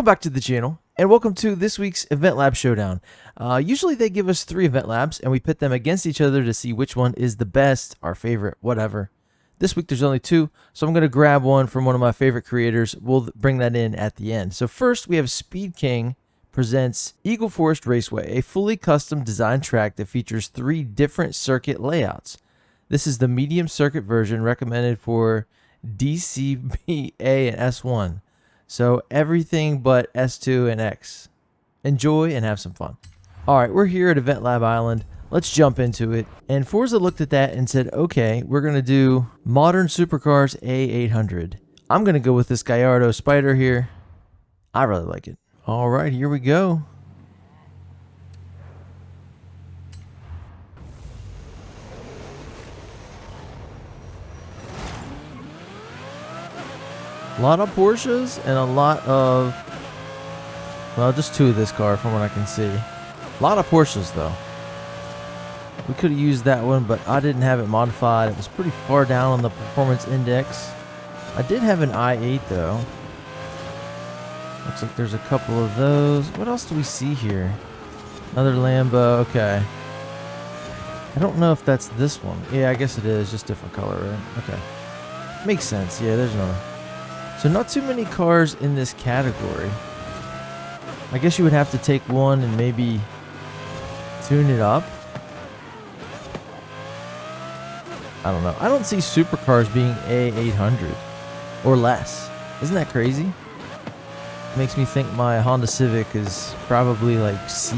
Welcome back to the channel, and welcome to this week's Eventlab Showdown. Usually they give us 3 Eventlabs, and we pit them against each other to see which one is the best, our favorite, whatever. This week there's only 2, so I'm going to grab one from one of my favorite creators. We'll bring that in at the end. So first we have Speed King presents Eagle Forest Raceway, a fully custom designed track that features 3 different circuit layouts. This is the medium circuit version recommended for DCBA and S1. So everything but S2 and X. Enjoy and have some fun. Alright, we're here at Eventlab Island. Let's jump into it. And Forza looked at that and said, okay, we're going to do Modern Supercars A800. I'm going to go with this Gallardo Spider here. I really like it. Alright, here we go. A lot of Porsches and a lot of, well, just 2 of this car from what I can see. A lot of Porsches though. We could have used that one, but I didn't have it modified. It was pretty far down on the performance index. I did have an i8 though. Looks like there's a couple of those. What else do we see here? Another Lambo. Okay. I don't know if that's this one. Yeah, I guess it is. Just different color, right? Okay. Makes sense. Yeah, there's another. So not too many cars in this category. I guess you would have to take one and maybe tune it up. I don't know. I don't see supercars being A800 or less. Isn't that crazy? It makes me think my Honda Civic is probably like C,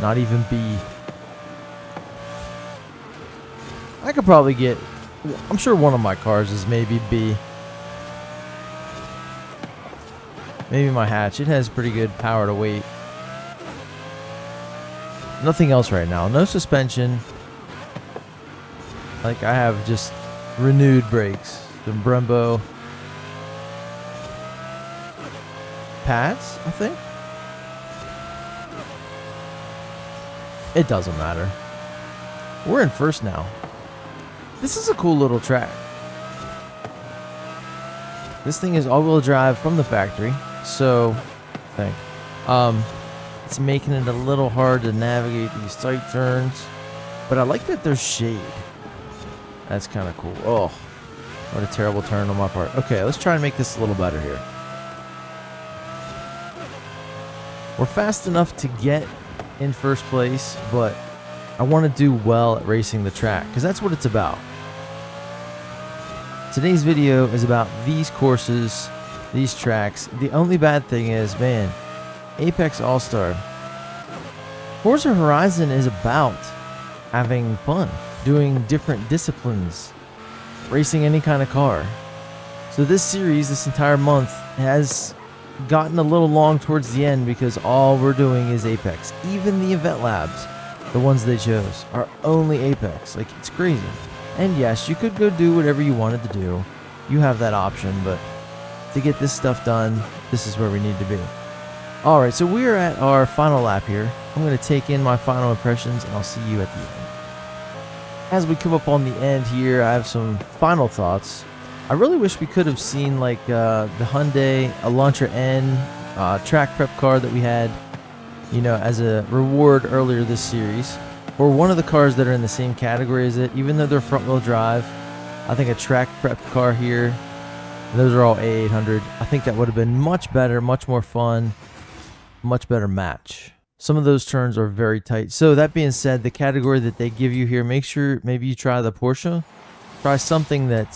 not even B. I could probably get, I'm sure one of my cars is maybe B. Maybe my hatch. It has pretty good power to weight. Nothing else right now. No suspension. Like I have just renewed brakes. The Brembo pads, I think. It doesn't matter. We're in first now. This is a cool little track. This thing is all-wheel drive from the factory. So, I think it's making it a little hard to navigate these tight turns, but I like that there's shade. That's kind of cool. Oh, what a terrible turn on my part. Okay, let's try and make this a little better here. We're fast enough to get in first place, but I want to do well at racing the track because that's what it's about. Today's video is about these courses, these tracks. The only bad thing is, man, Apex All-Star. Forza Horizon is about having fun, doing different disciplines, racing any kind of car. So this series, this entire month, has gotten a little long towards the end because all we're doing is Apex. Even the Eventlabs, the ones they chose, are only Apex. Like, it's crazy. And yes, you could go do whatever you wanted to do. You have that option, but to get this stuff done, this is where we need to be. Alright, so we are at our final lap here. I'm going to take in my final impressions, and I'll see you at the end. As we come up on the end here, I have some final thoughts. I really wish we could have seen like the Hyundai Elantra N track prep car that we had, you know, as a reward earlier this series. Or one of the cars that are in the same category as it, even though they're front-wheel drive. I think a track prep car here. Those are all A800. I think that would have been much better, much more fun, much better match. Some of those turns are very tight. So that being said, the category that they give you here, make sure maybe you try the Porsche. Try something that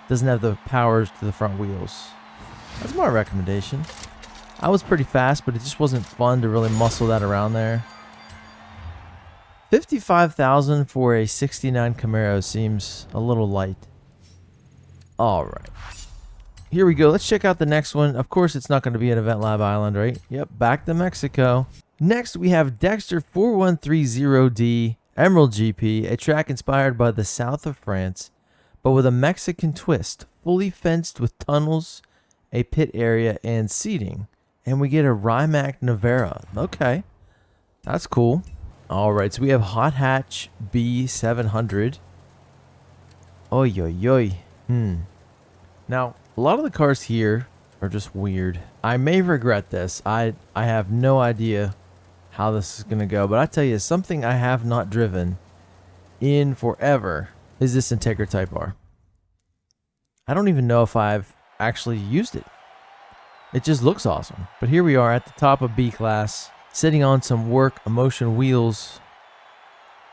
doesn't have the powers to the front wheels. That's my recommendation. I was pretty fast, but it just wasn't fun to really muscle that around there. 55,000 for a 69 Camaro seems a little light. Alright. Here we go. Let's check out the next one. Of course, it's not going to be at Eventlab Island, right? Yep, back to Mexico. Next, we have Dexter 4130D Emerald GP, a track inspired by the south of France, but with a Mexican twist, fully fenced with tunnels, a pit area, and seating. And we get a Rimac Navara. Okay, that's cool. Alright, so we have Hot Hatch B700. Oy, oy, oy. Now, a lot of the cars here are just weird. I may regret this. I have no idea how this is going to go, but I tell you, something I have not driven in forever is this Integra Type R. I don't even know if I've actually used it. It just looks awesome. But here we are at the top of B class, sitting on some Work Emotion wheels.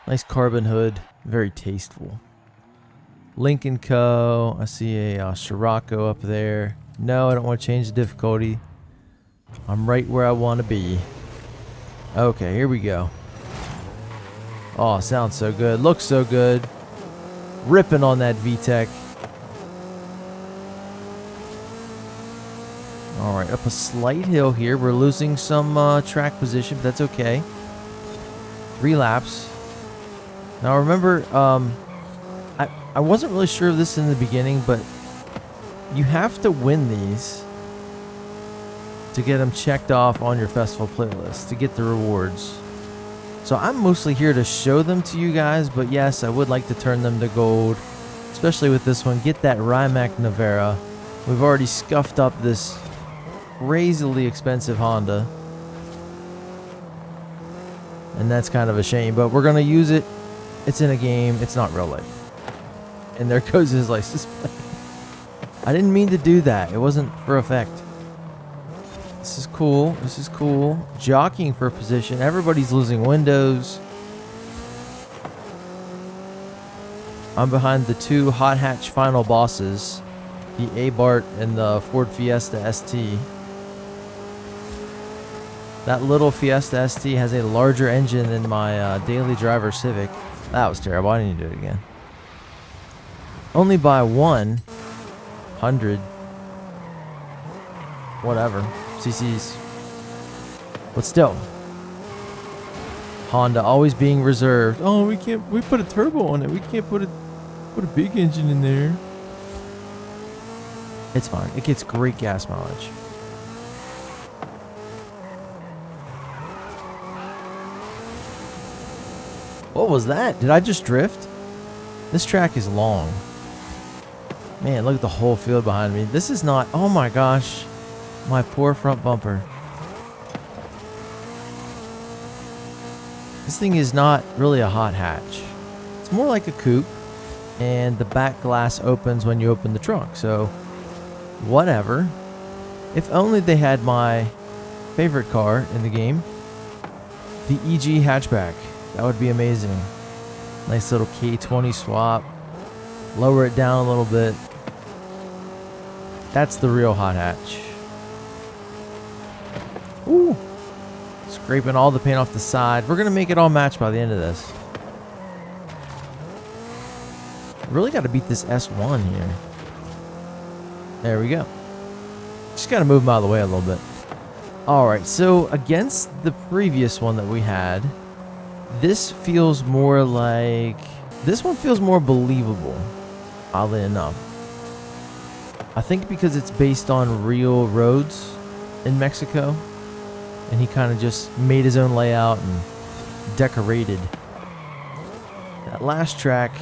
Nice carbon hood, very tasteful. Lincoln Co. I see a Scirocco up there. No, I don't want to change the difficulty. I'm right where I want to be. Okay, here we go. Oh, sounds so good. Looks so good. Ripping on that VTEC. Alright, up a slight hill here. We're losing some track position, but that's okay. 3 laps. Now remember, I wasn't really sure of this in the beginning, but you have to win these to get them checked off on your festival playlist to get the rewards. So I'm mostly here to show them to you guys, but yes, I would like to turn them to gold, especially with this one. Get that Rimac Navara. We've already scuffed up this crazily expensive Honda, and that's kind of a shame, but we're gonna use it. It's in a game, it's not real life. And there goes his license plate. I didn't mean to do that. It wasn't for effect. This is cool. This is cool. Jockeying for position. Everybody's losing windows. I'm behind the 2 hot hatch final bosses, the Abarth and the Ford Fiesta ST. That little Fiesta ST has a larger engine than my daily driver Civic. That was terrible. I need to do it again. Only by 100 whatever cc's, but still, Honda always being reserved. Oh, we can't. We put a turbo on it. We can't put a big engine in there. It's fine. It gets great gas mileage. What was that? Did I just drift? This track is long. Man, look at the whole field behind me. This is not... Oh my gosh. My poor front bumper. This thing is not really a hot hatch. It's more like a coupe. And the back glass opens when you open the trunk. So, whatever. If only they had my favorite car in the game. The EG hatchback. That would be amazing. Nice little K20 swap. Lower it down a little bit. That's the real hot hatch. Ooh. Scraping all the paint off the side. We're going to make it all match by the end of this. Really got to beat this S1 here. There we go. Just got to move them out of the way a little bit. Alright, so against the previous one that we had, this feels more like... This one feels more believable, oddly enough. I think because it's based on real roads in Mexico, and he kind of just made his own layout and decorated. That last track,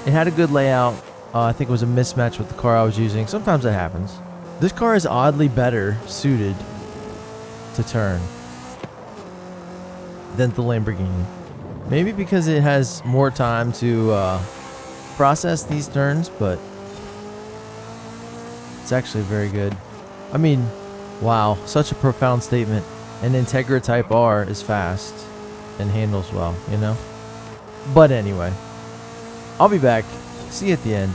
it had a good layout. I think it was a mismatch with the car I was using. Sometimes that happens. This car is oddly better suited to turn than the Lamborghini. Maybe because it has more time to process these turns, but it's actually very good. I mean, wow, such a profound statement. An Integra Type R is fast and handles well, you know? But anyway, I'll be back. See you at the end.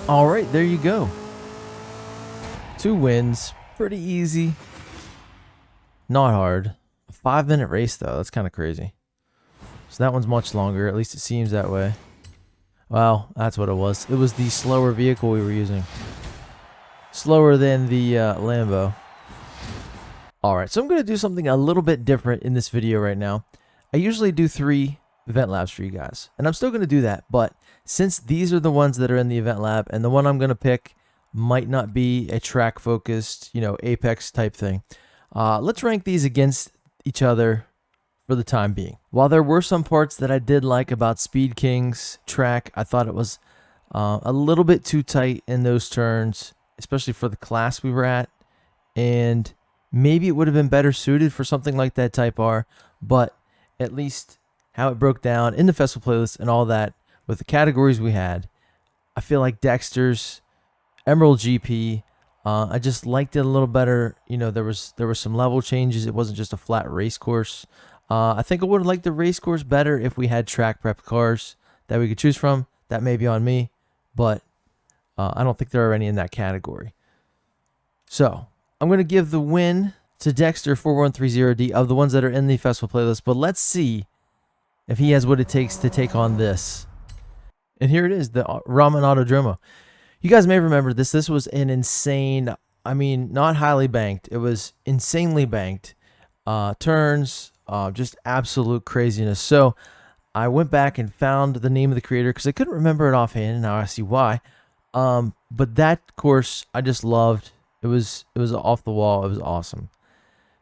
Alright, there you go. 2 wins. Pretty easy. Not hard. A 5-minute race, though. That's kind of crazy. So that one's much longer. At least it seems that way. Well, that's what it was. It was the slower vehicle we were using. Slower than the Lambo. Alright, so I'm going to do something a little bit different in this video right now. I usually do 3 Eventlabs for you guys. And I'm still going to do that. But since these are the ones that are in the Eventlab, and the one I'm going to pick might not be a track-focused, you know, Apex type thing. Let's rank these against each other for the time being. While there were some parts that I did like about Speed King's track, I thought it was a little bit too tight in those turns, especially for the class we were at, and maybe it would have been better suited for something like that Type R, but at least how it broke down in the festival playlist and all that with the categories we had, I feel like Dexter's Emerald GP, I just liked it a little better. You know, there was some level changes. It wasn't just a flat race course. I think I would have liked the race course better if we had track prep cars that we could choose from. That may be on me, but I don't think there are any in that category. So I'm going to give the win to Dexter 4130D of the ones that are in the festival playlist, but let's see if he has what it takes to take on this. And here it is, the Ramen Autodromo. You guys may remember this. This was an insane, I mean, not highly banked. It was insanely banked. Turns, just absolute craziness. So I went back and found the name of the creator because I couldn't remember it offhand, and now I see why. But that course I just loved. It was off the wall. It was awesome.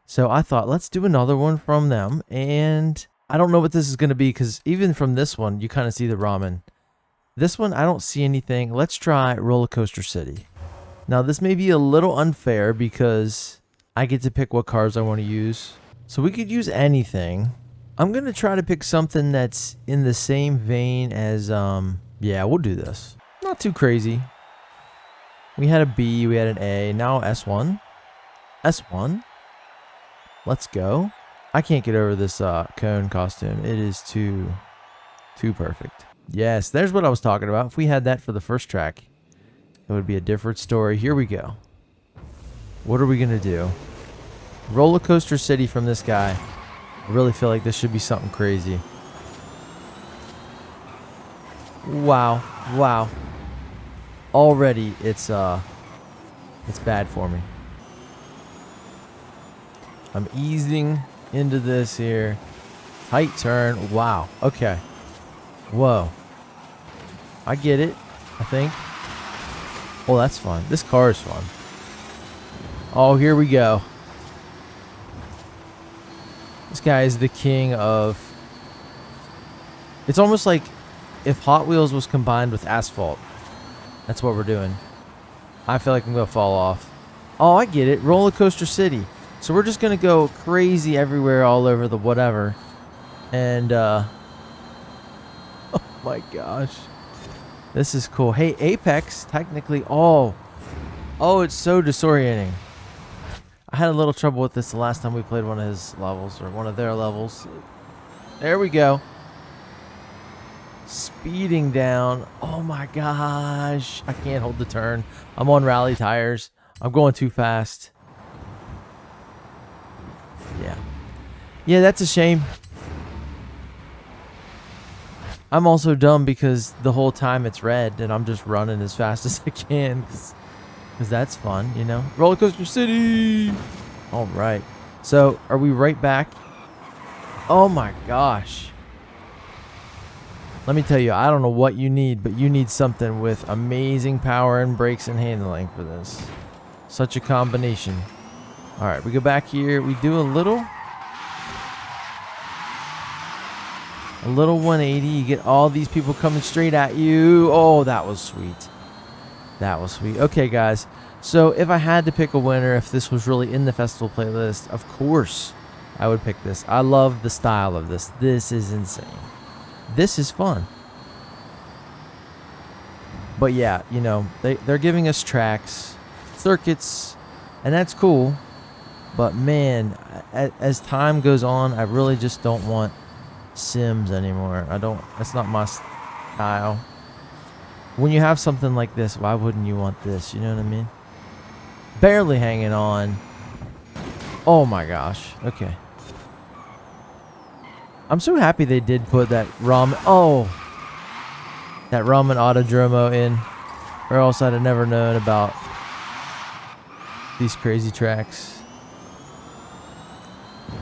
So I thought, let's do another one from them. And I don't know what this is going to be because even from this one, you kind of see the ramen. This one, I don't see anything. Let's try Rollercoaster City. Now, this may be a little unfair because I get to pick what cars I want to use. So we could use anything. I'm going to try to pick something that's in the same vein as, yeah, we'll do this. Not too crazy. We had a B, we had an A, now S1. S1. Let's go. I can't get over this cone costume. It is too perfect. Yes, there's what I was talking about. If we had that for the first track, it would be a different story. Here we go. What are we going to do? Rollercoaster City from this guy. I really feel like this should be something crazy. Wow. Wow. Already, it's bad for me. I'm easing into this here. Tight turn. Wow. Okay. Whoa. I get it, I think. Oh, that's fun. This car is fun. Oh, here we go. This guy is the king of... It's almost like if Hot Wheels was combined with asphalt. That's what we're doing. I feel like I'm going to fall off. Oh, I get it. Rollercoaster City. So we're just going to go crazy everywhere all over the whatever. And, oh my gosh. This is cool. Hey, Apex, technically, oh, it's so disorienting. I had a little trouble with this the last time we played one of his levels, or one of their levels. There we go. Speeding down. Oh my gosh. I can't hold the turn. I'm on rally tires. I'm going too fast. Yeah. Yeah, that's a shame. I'm also dumb because the whole time it's red and I'm just running as fast as I can because that's fun, you know? Rollercoaster City! All right. So, are we right back? Oh my gosh. Let me tell you, I don't know what you need, but you need something with amazing power and brakes and handling for this. Such a combination. All right, we go back here. We do a little 180. You get all these people coming straight at you. Oh, that was sweet. That was sweet. Okay, guys. So if I had to pick a winner, if this was really in the festival playlist, of course I would pick this. I love the style of this. This is insane. This is fun. But yeah, you know, they're giving us tracks, circuits, and that's cool. But man, as time goes on, I really just don't want sims anymore. That's not my style. When you have something like this, why wouldn't you want this? You know what I mean? Barely hanging on. Oh my gosh. Okay. I'm so happy they did put that ramen. Oh, that ramen autodromo in, or else I'd have never known about these crazy tracks.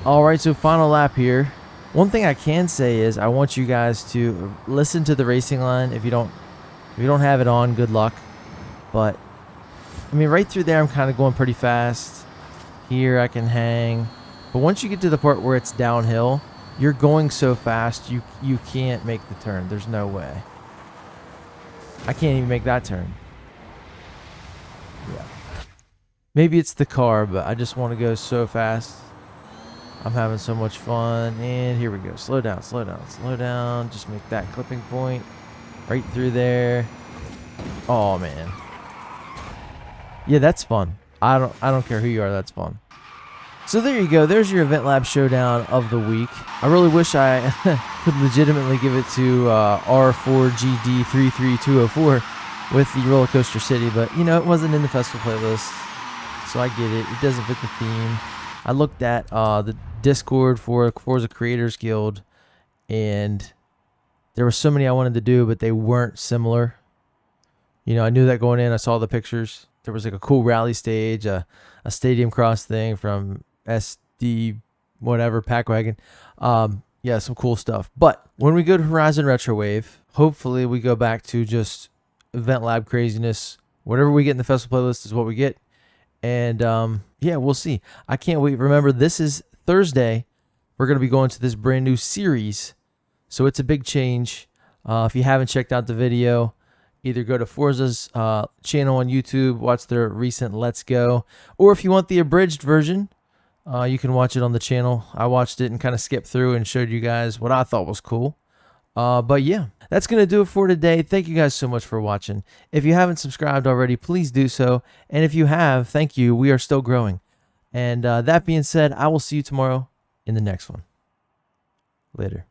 All right, so final lap here. One thing I can say is I want you guys to listen to the racing line. If you don't have it on, good luck. But I mean, right through there, I'm kind of going pretty fast. Here I can hang, but once you get to the part where it's downhill, you're going so fast you can't make the turn. There's no way. I can't even make that turn. Yeah. Maybe it's the car, but I just want to go so fast. I'm having so much fun. And here we go. Slow down, slow down, slow down. Just make that clipping point right through there. Oh man. Yeah, that's fun. I don't care who you are, that's fun. So there you go. There's your Eventlab Showdown of the week. I really wish I could legitimately give it to R4GD33204 with the Rollercoaster City, but you know, it wasn't in the festival playlist, so I get it. It doesn't fit the theme. I looked at the Discord for Forza Creators Guild, and there were so many I wanted to do, but they weren't similar. You know, I knew that going in. I saw the pictures. There was like a cool rally stage, a stadium cross thing from SD whatever pack wagon. Yeah, some cool stuff. But when we go to Horizon Retrowave, hopefully we go back to just Eventlab craziness. Whatever we get in the festival playlist is what we get. And yeah, we'll see. I can't wait. Remember, this is Thursday. We're going to be going to this brand new series. So it's a big change. If you haven't checked out the video, either go to Forza's channel on YouTube, watch their recent Let's Go, or if you want the abridged version, you can watch it on the channel. I watched it and kind of skipped through and showed you guys what I thought was cool. But yeah, that's going to do it for today. Thank you guys so much for watching. If you haven't subscribed already, please do so. And if you have, thank you. We are still growing. And that being said, I will see you tomorrow in the next one. Later.